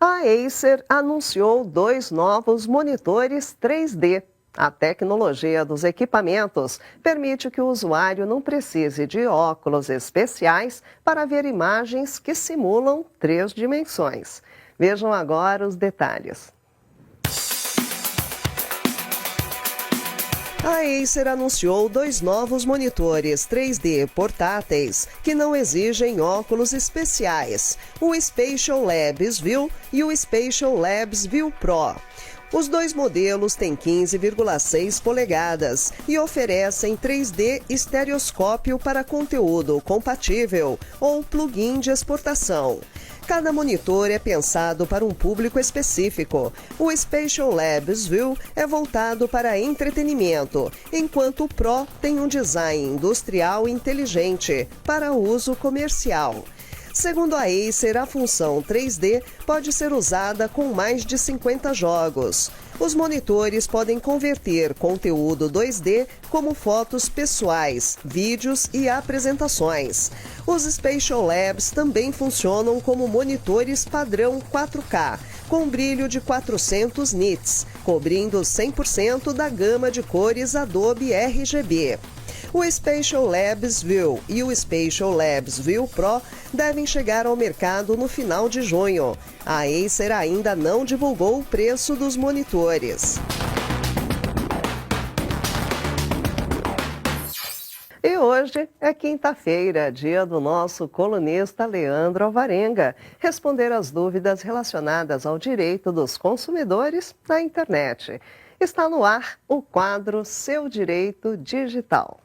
A Acer anunciou 2 novos monitores 3D. A tecnologia dos equipamentos permite que o usuário não precise de óculos especiais para ver imagens que simulam 3 dimensões. Vejam agora os detalhes. A Acer anunciou 2 novos monitores 3D portáteis que não exigem óculos especiais, o Spatial Labs View e o Spatial Labs View Pro. Os 2 modelos têm 15,6 polegadas e oferecem 3D estereoscópio para conteúdo compatível ou plugin de exportação. Cada monitor é pensado para um público específico. O Spatial Labs View é voltado para entretenimento, enquanto o Pro tem um design industrial inteligente para uso comercial. Segundo a Acer, a função 3D pode ser usada com mais de 50 jogos. Os monitores podem converter conteúdo 2D como fotos pessoais, vídeos e apresentações. Os Spatial Labs também funcionam como monitores padrão 4K, com brilho de 400 nits, cobrindo 100% da gama de cores Adobe RGB. O Spatial Labs View e o Spatial Labs View Pro devem chegar ao mercado no final de junho. A Acer ainda não divulgou o preço dos monitores. E hoje é quinta-feira, dia do nosso colunista Leandro Alvarenga, responder às dúvidas relacionadas ao direito dos consumidores na internet. Está no ar o quadro Seu Direito Digital.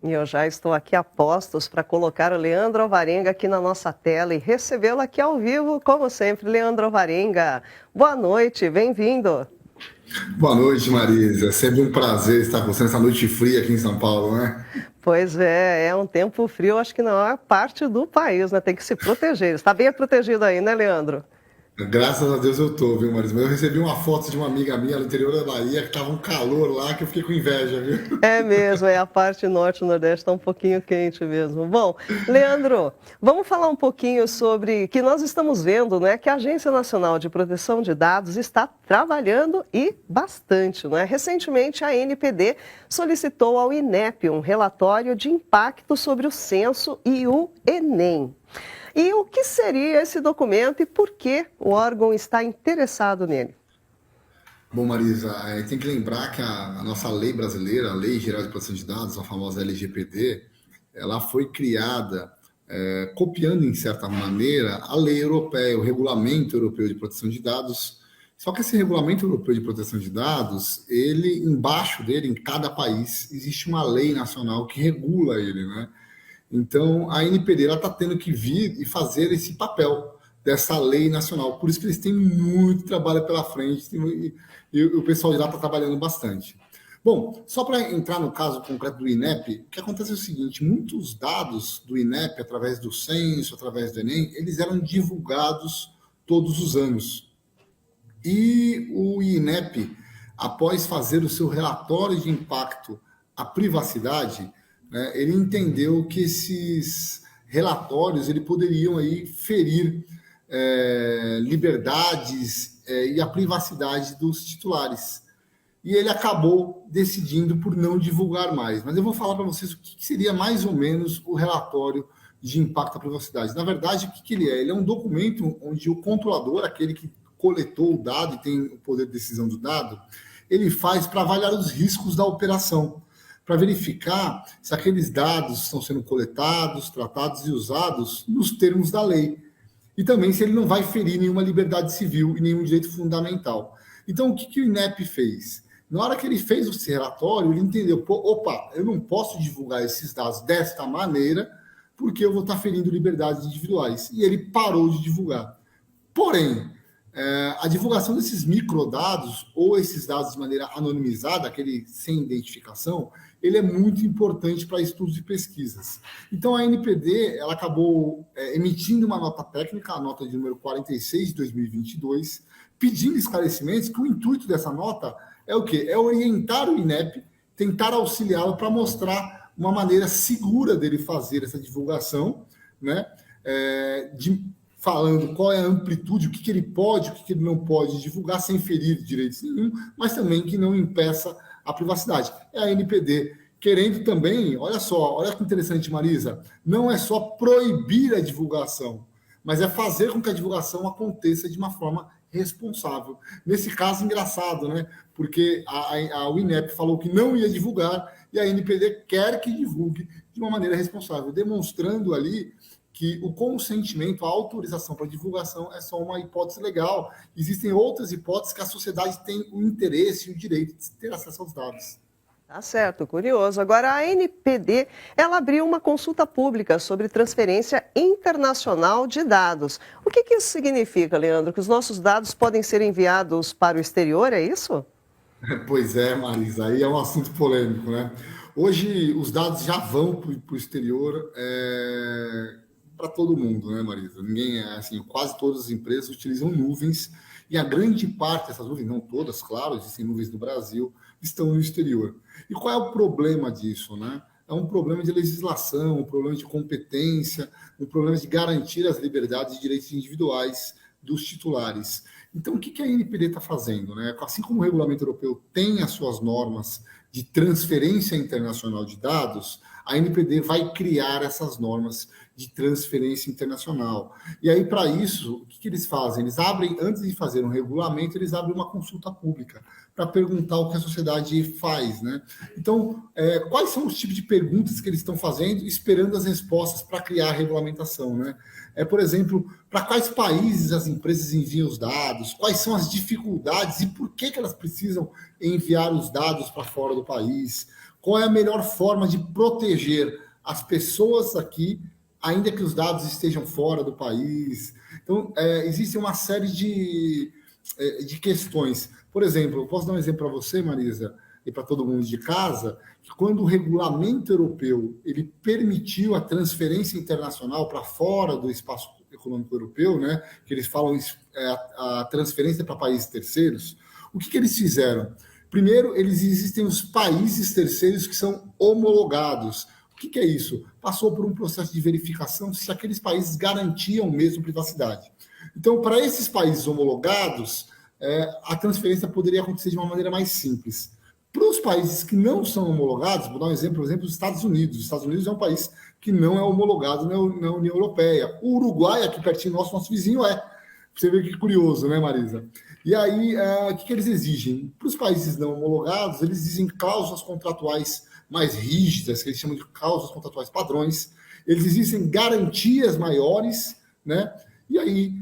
E eu já estou aqui a postos para colocar o Leandro Alvarenga aqui na nossa tela e recebê-lo aqui ao vivo, como sempre. Leandro Alvarenga, boa noite, bem-vindo. Boa noite, Marisa. É sempre um prazer estar com você nessa noite fria aqui em São Paulo, né? Pois é um tempo frio, acho que na maior parte do país, né? Tem que se proteger. Está bem protegido aí, né, Leandro? Graças a Deus eu tô, viu, Marisa? Mas eu recebi uma foto de uma amiga minha no interior da Bahia que tava um calor lá que eu fiquei com inveja, viu? É mesmo, a parte norte e nordeste está um pouquinho quente mesmo. Bom, Leandro, vamos falar um pouquinho sobre que nós estamos vendo, né, que a Agência Nacional de Proteção de Dados está trabalhando e bastante, né? Recentemente, a ANPD solicitou ao INEP um relatório de impacto sobre o censo e o Enem. E o que seria esse documento e por que o órgão está interessado nele? Bom, Marisa, tem que lembrar que a nossa lei brasileira, a Lei Geral de Proteção de Dados, a famosa LGPD, ela foi criada copiando, em certa maneira, a lei europeia, o Regulamento Europeu de Proteção de Dados. Só que esse Regulamento Europeu de Proteção de Dados, ele, embaixo dele, em cada país, existe uma lei nacional que regula ele, né? Então, a ANPD está tendo que vir e fazer esse papel dessa lei nacional. Por isso que eles têm muito trabalho pela frente e o pessoal de lá está trabalhando bastante. Bom, só para entrar no caso concreto do INEP, o que acontece é o seguinte, muitos dados do INEP, através do censo, através do Enem, eles eram divulgados todos os anos. E o INEP, após fazer o seu relatório de impacto à privacidade, né, ele entendeu que esses relatórios ele poderiam aí ferir liberdades e a privacidade dos titulares. E ele acabou decidindo por não divulgar mais. Mas eu vou falar para vocês o que seria mais ou menos o relatório de impacto à privacidade. Na verdade, o que ele é? Ele é um documento onde o controlador, aquele que coletou o dado e tem o poder de decisão do dado, ele faz para avaliar os riscos da operação, para verificar se aqueles dados estão sendo coletados, tratados e usados nos termos da lei. E também se ele não vai ferir nenhuma liberdade civil e nenhum direito fundamental. Então, o que o INEP fez? Na hora que ele fez esse relatório, ele entendeu, opa, eu não posso divulgar esses dados desta maneira, porque eu vou estar ferindo liberdades individuais. E ele parou de divulgar. Porém, a divulgação desses microdados ou esses dados de maneira anonimizada, aquele sem identificação, ele é muito importante para estudos e pesquisas. Então, a ANPD ela acabou emitindo uma nota técnica, a nota de número 46 de 2022, pedindo esclarecimentos, que o intuito dessa nota é o quê? É orientar o INEP, tentar auxiliá-lo para mostrar uma maneira segura dele fazer essa divulgação, né? Falando qual é a amplitude, o que ele pode, o que ele não pode divulgar sem ferir direitos nenhum, mas também que não impeça a privacidade. É a NPD querendo também, olha só, olha que interessante, Marisa, não é só proibir a divulgação, mas é fazer com que a divulgação aconteça de uma forma responsável. Nesse caso, engraçado, né? Porque a INEP falou que não ia divulgar e a NPD quer que divulgue de uma maneira responsável, demonstrando ali que o consentimento, a autorização para divulgação é só uma hipótese legal. Existem outras hipóteses que a sociedade tem o interesse e o direito de ter acesso aos dados. Tá certo, curioso. Agora, a NPD, ela abriu uma consulta pública sobre transferência internacional de dados. O que isso significa, Leandro? Que os nossos dados podem ser enviados para o exterior, é isso? Pois é, Marisa, aí é um assunto polêmico, né? Hoje, os dados já vão para o exterior para todo mundo, né, Marisa? Ninguém, assim, quase todas as empresas utilizam nuvens e a grande parte dessas nuvens, não todas, claro, existem nuvens no Brasil, estão no exterior. E qual é o problema disso, né? É um problema de legislação, um problema de competência, um problema de garantir as liberdades e direitos individuais dos titulares. Então, o que a NPD está fazendo, né? Assim como o regulamento europeu tem as suas normas de transferência internacional de dados, a NPD vai criar essas normas de transferência internacional. E aí, para isso, o que eles fazem? Eles abrem, antes de fazer um regulamento, eles abrem uma consulta pública para perguntar o que a sociedade faz, né? Então, quais são os tipos de perguntas que eles estão fazendo, esperando as respostas para criar a regulamentação, né? Por exemplo, para quais países as empresas enviam os dados, quais são as dificuldades e por que elas precisam enviar os dados para fora do país, qual é a melhor forma de proteger as pessoas aqui, ainda que os dados estejam fora do país. Então, existe uma série de questões. Por exemplo, eu posso dar um exemplo para você, Marisa, e para todo mundo de casa, que quando o regulamento europeu ele permitiu a transferência internacional para fora do espaço econômico europeu, né, que eles falam a transferência para países terceiros, o que eles fizeram? Primeiro, existem os países terceiros que são homologados. O que é isso? Passou por um processo de verificação se aqueles países garantiam mesmo privacidade. Então, para esses países homologados, a transferência poderia acontecer de uma maneira mais simples. Para os países que não são homologados, vou dar um exemplo, por exemplo, os Estados Unidos. Os Estados Unidos é um país que não é homologado na União Europeia. O Uruguai, aqui pertinho nosso vizinho, é. Você vê que curioso, né, Marisa? E aí, o que eles exigem? Para os países não homologados, eles exigem cláusulas contratuais mais rígidas, que eles chamam de cláusulas contratuais padrões. Eles exigem garantias maiores, né? E aí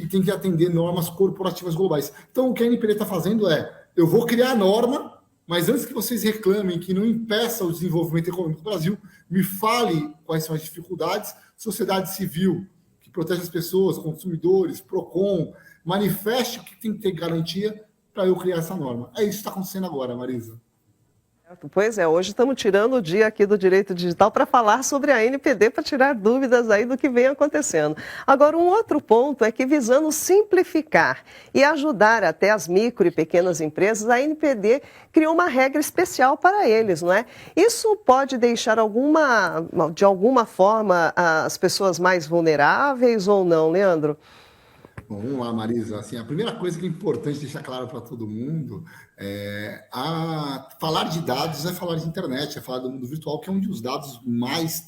tem que atender normas corporativas globais. Então, o que a NPD está fazendo eu vou criar a norma, mas antes que vocês reclamem que não impeça o desenvolvimento econômico do Brasil, me fale quais são as dificuldades. Sociedade civil, que protege as pessoas, consumidores, PROCON, manifeste o que tem que ter garantia para eu criar essa norma. É isso que está acontecendo agora, Marisa. Pois é, hoje estamos tirando o dia aqui do Direito Digital para falar sobre a NPD, para tirar dúvidas aí do que vem acontecendo. Agora, um outro ponto é que, visando simplificar e ajudar até as micro e pequenas empresas, a NPD criou uma regra especial para eles, não é? Isso pode deixar de alguma forma as pessoas mais vulneráveis ou não, Leandro? Bom, vamos lá, Marisa. Assim, a primeira coisa que é importante deixar claro para todo mundo falar de dados é falar de internet, é falar do mundo virtual, que é onde os dados mais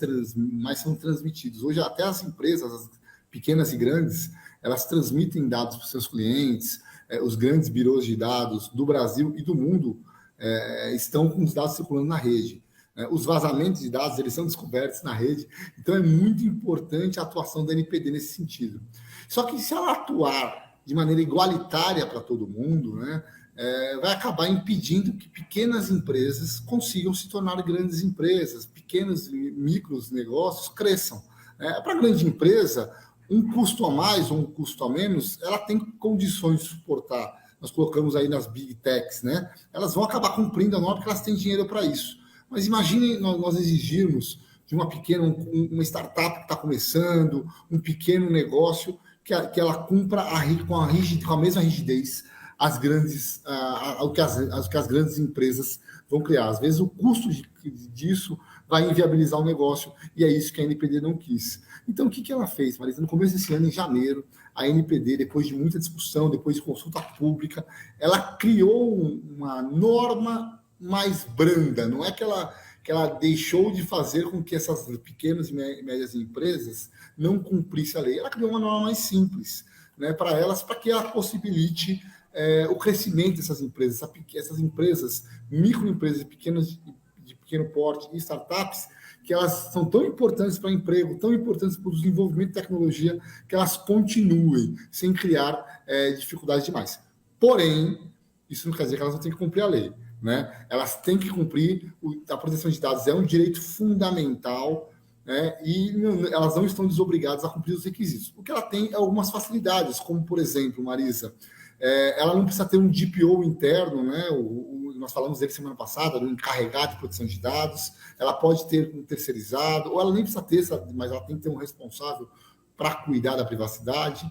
são transmitidos. Hoje, até as empresas, as pequenas e grandes, elas transmitem dados para os seus clientes. Os grandes birôs de dados do Brasil e do mundo estão com os dados circulando na rede. Os vazamentos de dados eles são descobertos na rede. Então, é muito importante a atuação da NPD nesse sentido. Só que se ela atuar de maneira igualitária para todo mundo, né, vai acabar impedindo que pequenas empresas consigam se tornar grandes empresas, pequenos e micros negócios cresçam. Para a grande empresa, um custo a mais ou um custo a menos, ela tem condições de suportar. Nós colocamos aí nas Big Techs, né? Elas vão acabar cumprindo a norma porque elas têm dinheiro para isso. Mas imagine nós exigirmos de uma uma startup que está começando, um pequeno negócio, que ela cumpra com a mesma rigidez o que as grandes empresas vão criar. Às vezes o custo disso vai inviabilizar o negócio, e é isso que a NPD não quis. Então, o que ela fez, Marisa? No começo desse ano, em janeiro, a NPD, depois de muita discussão, depois de consulta pública, ela criou uma norma mais branda. Não é que ela deixou de fazer com que essas pequenas e médias empresas não cumprissem a lei. Ela criou uma norma mais simples, né, para elas, para que ela possibilite o crescimento dessas empresas. Essas empresas, microempresas de pequeno porte e startups, que elas são tão importantes para o emprego, tão importantes para o desenvolvimento de tecnologia, que elas continuem sem criar dificuldades demais. Porém, isso não quer dizer que elas não têm que cumprir a lei, né? Elas têm que cumprir, a proteção de dados é um direito fundamental, né? E elas não estão desobrigadas a cumprir os requisitos. O que ela tem é algumas facilidades, como, por exemplo, Marisa, ela não precisa ter um DPO interno, né? Nós falamos dele semana passada, do encarregado de proteção de dados. Ela pode ter um terceirizado, ou ela nem precisa ter, mas ela tem que ter um responsável para cuidar da privacidade.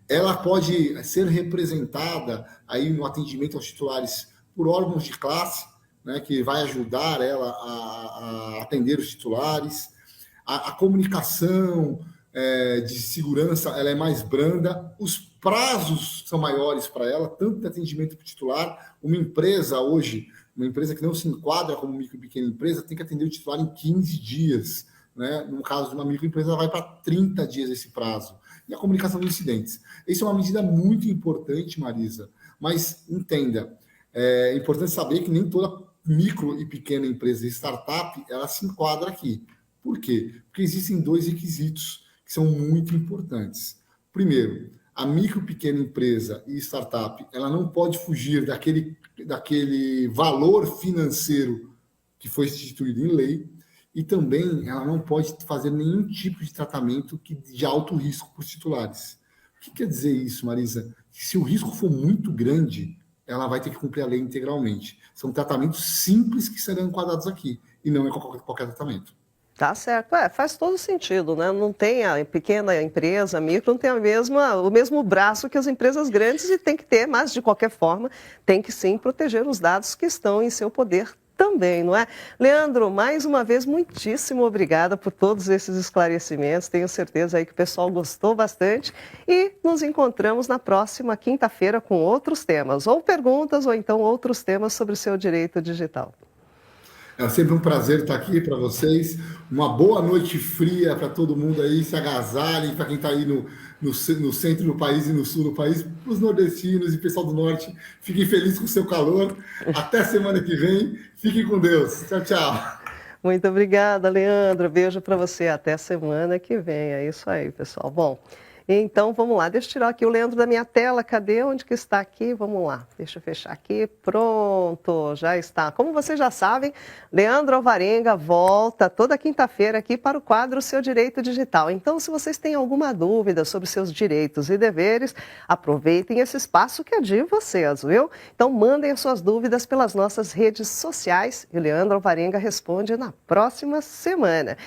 Ela pode ser representada aí no atendimento aos titulares por órgãos de classe, né, que vai ajudar ela a atender os titulares. A comunicação de segurança ela é mais branda, os prazos são maiores para ela, tanto de atendimento para o titular. Uma empresa hoje, uma empresa que não se enquadra como micro e pequena empresa, tem que atender o titular em 15 dias. Né? No caso de uma microempresa, ela vai para 30 dias esse prazo. E a comunicação de incidentes. Isso é uma medida muito importante, Marisa, mas entenda, é importante saber que nem toda micro e pequena empresa e startup ela se enquadra aqui. Por quê? Porque existem dois requisitos que são muito importantes. Primeiro, a micro, pequena empresa e startup, ela não pode fugir daquele valor financeiro que foi instituído em lei, e também ela não pode fazer nenhum tipo de tratamento de alto risco para os titulares. O que quer dizer isso, Marisa? Se o risco for muito grande, ela vai ter que cumprir a lei integralmente. São tratamentos simples que serão enquadrados aqui, e não é qualquer tratamento. Tá certo, faz todo sentido, né? Não tem a pequena empresa, a micro, não tem o mesmo braço que as empresas grandes e tem que ter, mas de qualquer forma tem que sim proteger os dados que estão em seu poder também, não é? Leandro, mais uma vez, muitíssimo obrigada por todos esses esclarecimentos, tenho certeza aí que o pessoal gostou bastante e nos encontramos na próxima quinta-feira com outros temas, ou perguntas ou então outros temas sobre o seu direito digital. É sempre um prazer estar aqui para vocês. Uma boa noite fria para todo mundo aí, se agasalhem, para quem está aí no centro do país e no sul do país, para os nordestinos e pessoal do norte, fiquem felizes com o seu calor. Até semana que vem. Fiquem com Deus. Tchau, tchau. Muito obrigada, Leandro. Beijo para você. Até semana que vem. É isso aí, pessoal. Bom, então vamos lá. Deixa eu tirar aqui o Leandro da minha tela. Cadê? Onde que está aqui? Vamos lá. Deixa eu fechar aqui. Pronto, já está. Como vocês já sabem, Leandro Alvarenga volta toda quinta-feira aqui para o quadro Seu Direito Digital. Então, se vocês têm alguma dúvida sobre seus direitos e deveres, aproveitem esse espaço que é de vocês, viu? Então, mandem as suas dúvidas pelas nossas redes sociais e o Leandro Alvarenga responde na próxima semana.